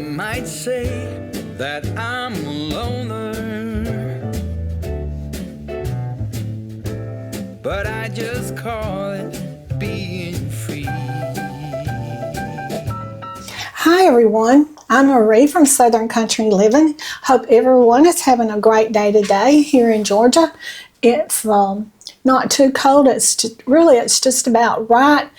might say that I'm a loner, but I just call it being free. Hi everyone, I'm Marie from Southern Country Living. Hope everyone is having a great day today here in Georgia. It's not too cold, it's just about right.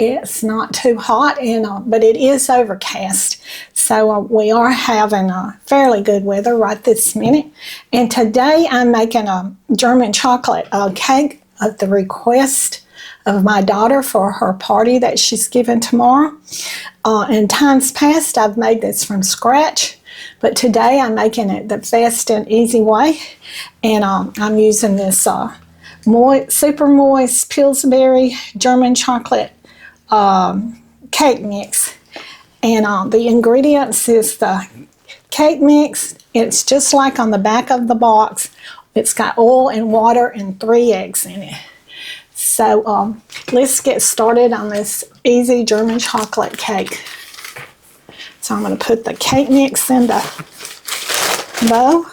It's not too hot, but it is overcast. So we are having fairly good weather right this minute. And today I'm making a German chocolate cake at the request of my daughter for her party that she's giving tomorrow. In times past, I've made this from scratch, but today I'm making it the fast and easy way. And I'm using this super moist Pillsbury German chocolate cake mix, and the ingredients is the cake mix. It's just like on the back of the box. It's got oil and water and 3 eggs in it. So let's get started on this easy German chocolate cake. So I'm going to put the cake mix in the bowl.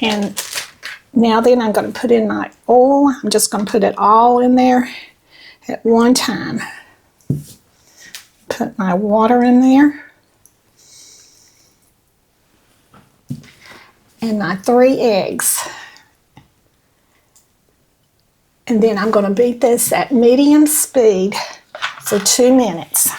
And now then I'm going to put in my oil. I'm just going to put it all in there at one time. Put my water in there. And my 3 eggs. And then I'm going to beat this at medium speed for 2 minutes.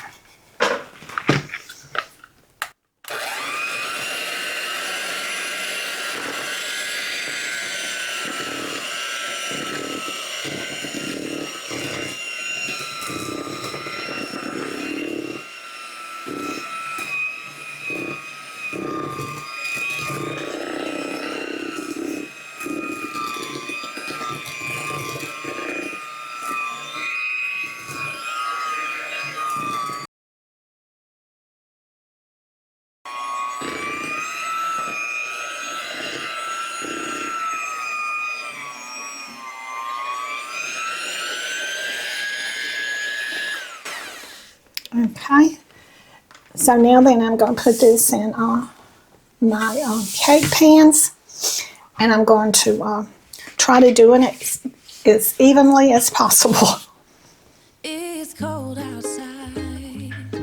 Okay, so now then I'm going to put this in my cake pans, and I'm going to try to do it as evenly as possible. It's cold outside,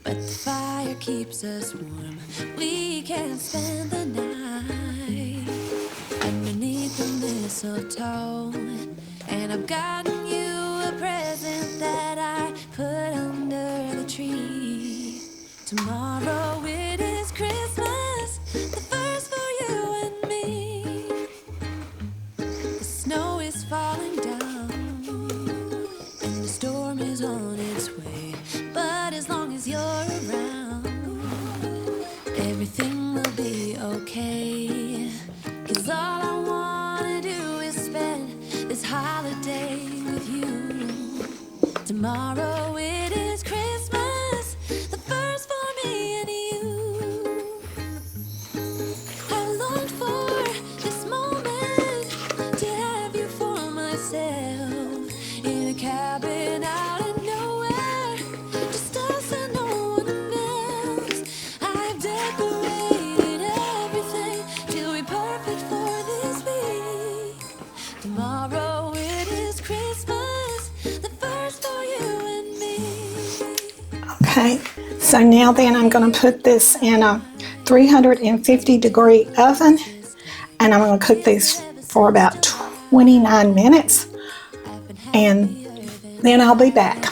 but the fire keeps us warm. We can spend the night underneath the mistletoe, and I've gotten you a present that I put under the tree. Tomorrow it is Christmas, the first for you and me. The snow is falling down and the storm is on its way, but as long as you're around, everything will be okay. 'Cause all I wanna do is spend this holiday with you. Tomorrow it is Christmas, the first for me and you. I longed for this moment to have you for myself, in a cabin out of nowhere, just us and no one else. I've decorated everything to be perfect for this week. Tomorrow it is Christmas, the first for you and me. Okay, so now then I'm going to put this in a 350-degree oven, and I'm going to cook this for about 29 minutes, and then I'll be back.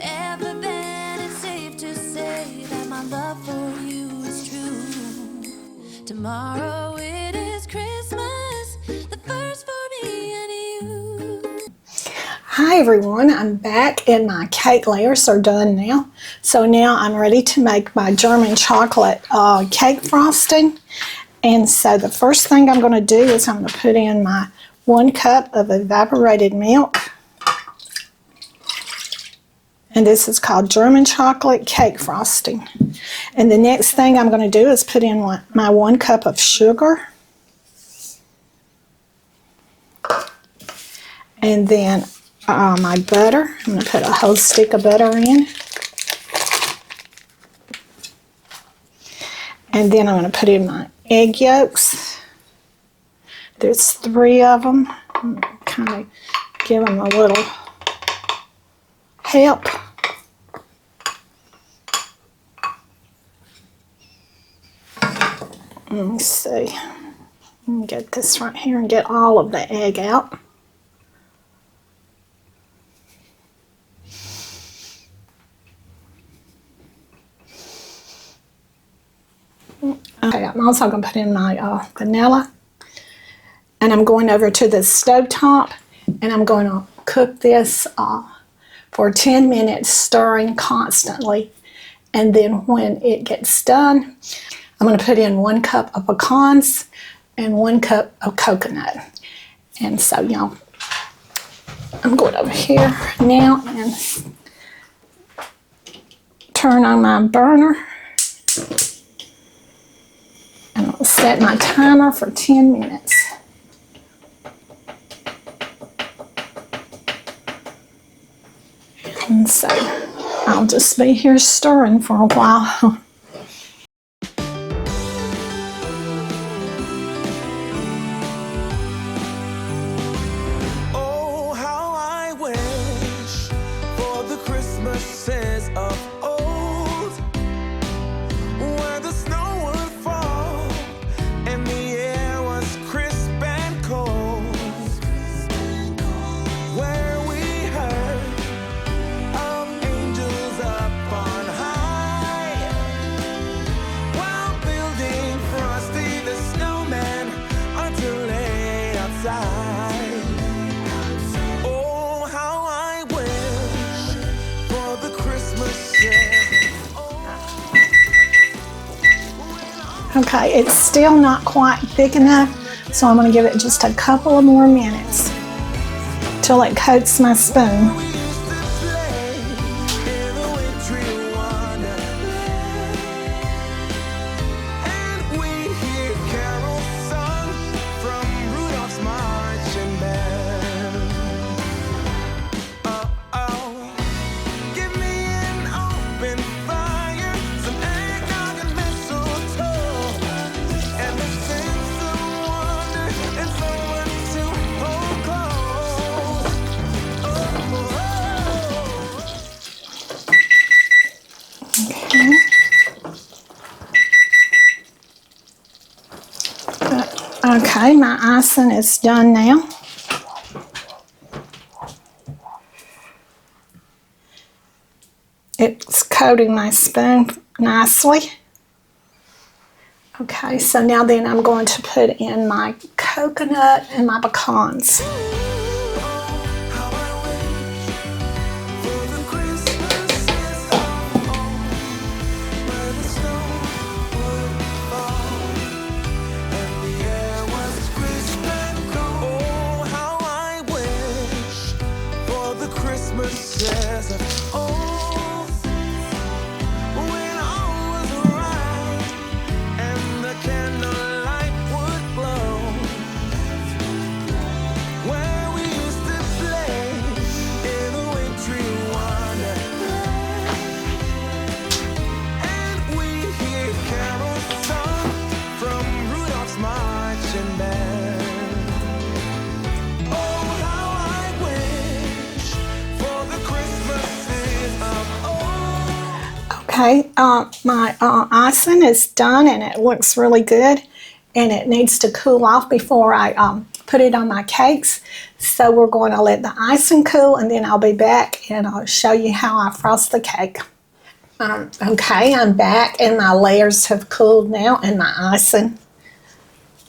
Ever been, it's safe to say that my love for you is true. Tomorrow it is Christmas, the first for me and you. Hi everyone, I'm back and my cake layers are done now. So now I'm ready to make my German chocolate cake frosting. And so the first thing I'm going to do is I'm going to put in my 1 cup of evaporated milk. And this is called German chocolate cake frosting. And the next thing I'm going to do is put in my 1 cup of sugar. And then my butter. I'm going to put a whole stick of butter in. And then I'm going to put in my egg yolks. There's 3 of them. Kind of give them a little help. Let me see. Let me get this right here and get all of the egg out. Okay, I'm also going to put in my vanilla. And I'm going over to the stovetop and I'm going to cook this for 10 minutes, stirring constantly. And then when it gets done, I'm going to put in 1 cup of pecans and 1 cup of coconut. And so, you know, I'm going over here now and turn on my burner. And I'll set my timer for 10 minutes. And so I'll just be here stirring for a while. Oh, how I wish for the Christmases of old, where the snow would fall and the air was crisp and cold, where we heard of angels up on high, while building Frosty the Snowman until late outside. Oh, how I wish for the Christmases. Okay, it's still not quite thick enough, so I'm going to give it just a couple of more minutes till it coats my spoon. We used to play in the wintry wonderland, and we hear carols sung from Rudolph's marching band. Oh, give me an open fire, some eggnog and mistletoe, and a sense of wonder and someone to hold close. Okay, my icing is done now. It's coating my spoon nicely. Okay, so now then I'm going to put in my coconut and my pecans. How I wish for the Christmases of old, where the snow would fall and the air was crisp and cold. Oh, how I wish for the Christmases of old, when all was right and the candlelight would glow, where we used to play in a wintry wonderland, and we hear carols sung from Rudolph's marching band. Oh, how I wish for the Christmases of old. Okay, my icing is done and it looks really good, and it needs to cool off before I put it on my cakes. So we're going to let the icing cool, and then I'll be back and I'll show you how I frost the cake. Okay, I'm back and my layers have cooled now, and my icing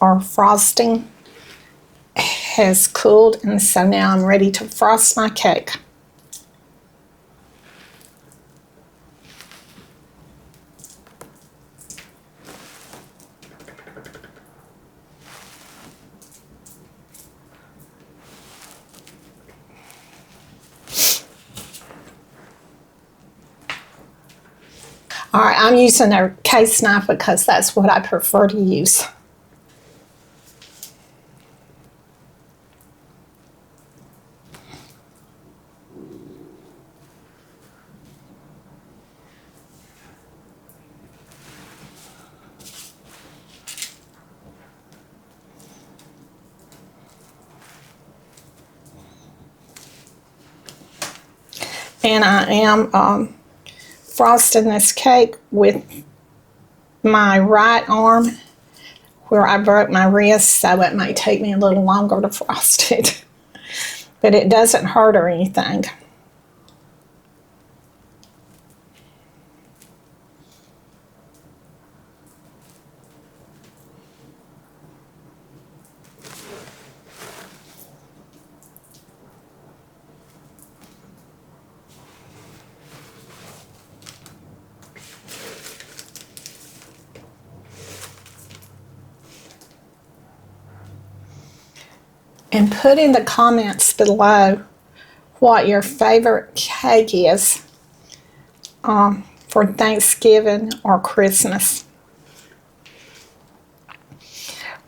or frosting has cooled, and so now I'm ready to frost my cake. All right, I'm using a case knife because that's what I prefer to use. And I am frosting this cake with my right arm where I broke my wrist, so it may take me a little longer to frost it. But it doesn't hurt or anything. And put in the comments below what your favorite cake is for Thanksgiving or Christmas.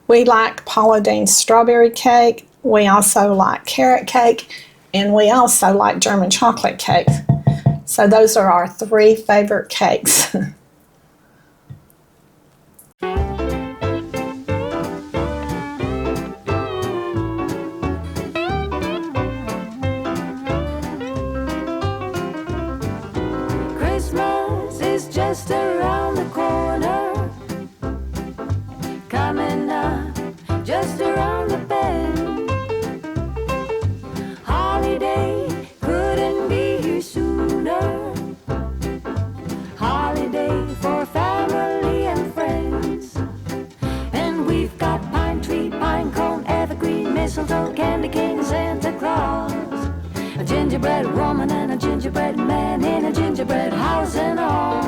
We like Paula Deen's strawberry cake. We also like carrot cake. And we also like German chocolate cake. So those are our 3 favorite cakes. Christmas is just around the corner, coming up just around the bend. Holiday couldn't be here sooner. Holiday for family and friends. And we've got pine tree, pine cone, evergreen, mistletoe, candy cane, Santa Claus, a gingerbread woman and a gingerbread man in a gingerbread house and all.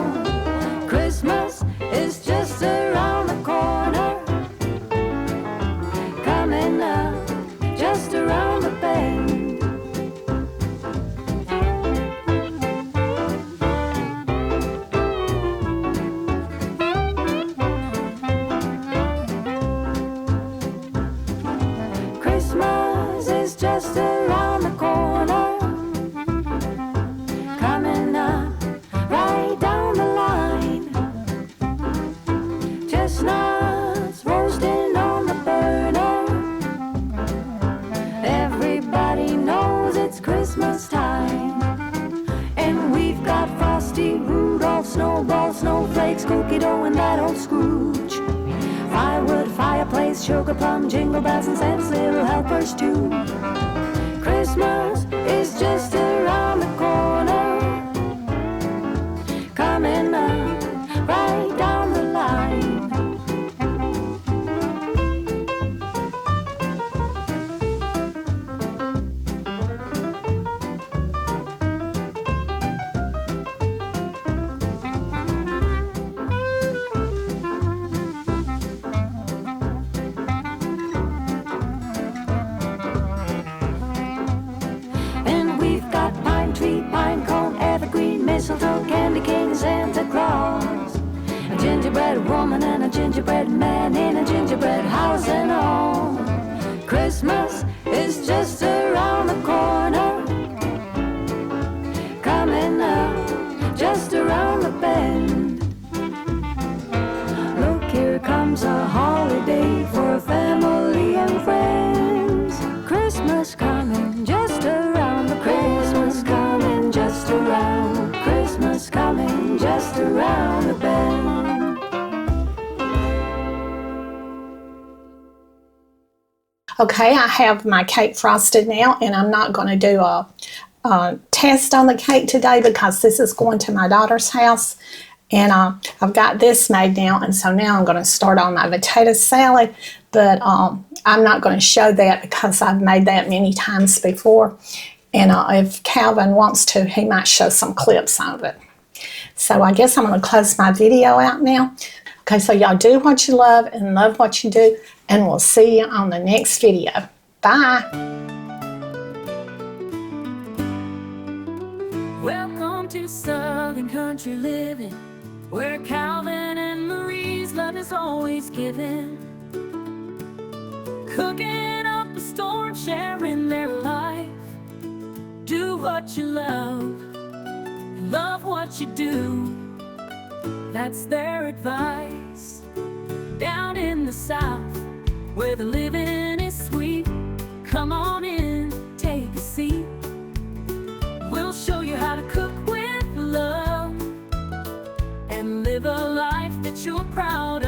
Christmas is just around the corner, coming up just around the bend. Christmas is just around the corner, coming up right down the line. Chestnuts roasting on the burner. Everybody knows it's Christmas time. And we've got Frosty, Rudolph, Snowball, Snowflakes, cookie dough, and that old Scrooge. Firewood, fireplace, sugar plum, jingle bells, and Santa's little helpers too. Christmas is just around the corner, coming up right down the line. And we've got pine tree, pine cone, evergreen, mistletoe, candy cane, Santa Claus, a gingerbread woman and a gingerbread man in a gingerbread house and all. Christmas is just around the corner, coming up just around the bend. Look, here comes a holiday for family and friends. Christmas coming just around the Christmas coming just around. Christmas coming just around the bend. Okay, I have my cake frosted now, and I'm not going to do a test on the cake today because this is going to my daughter's house. And I've got this made now, and so now I'm going to start on my potato salad. But I'm not going to show that because I've made that many times before. And if Calvin wants to, he might show some clips of it. So I guess I'm going to close my video out now. Okay, so y'all do what you love and love what you do, and we'll see you on the next video. Bye. Welcome to Southern Country Living, where Calvin and Marie's love is always given. Cooking up a storm, sharing their life. Do what you love what you do. That's their advice. Down in the South, where the living is sweet, come on in, take a seat. We'll show you how to live a life that you're proud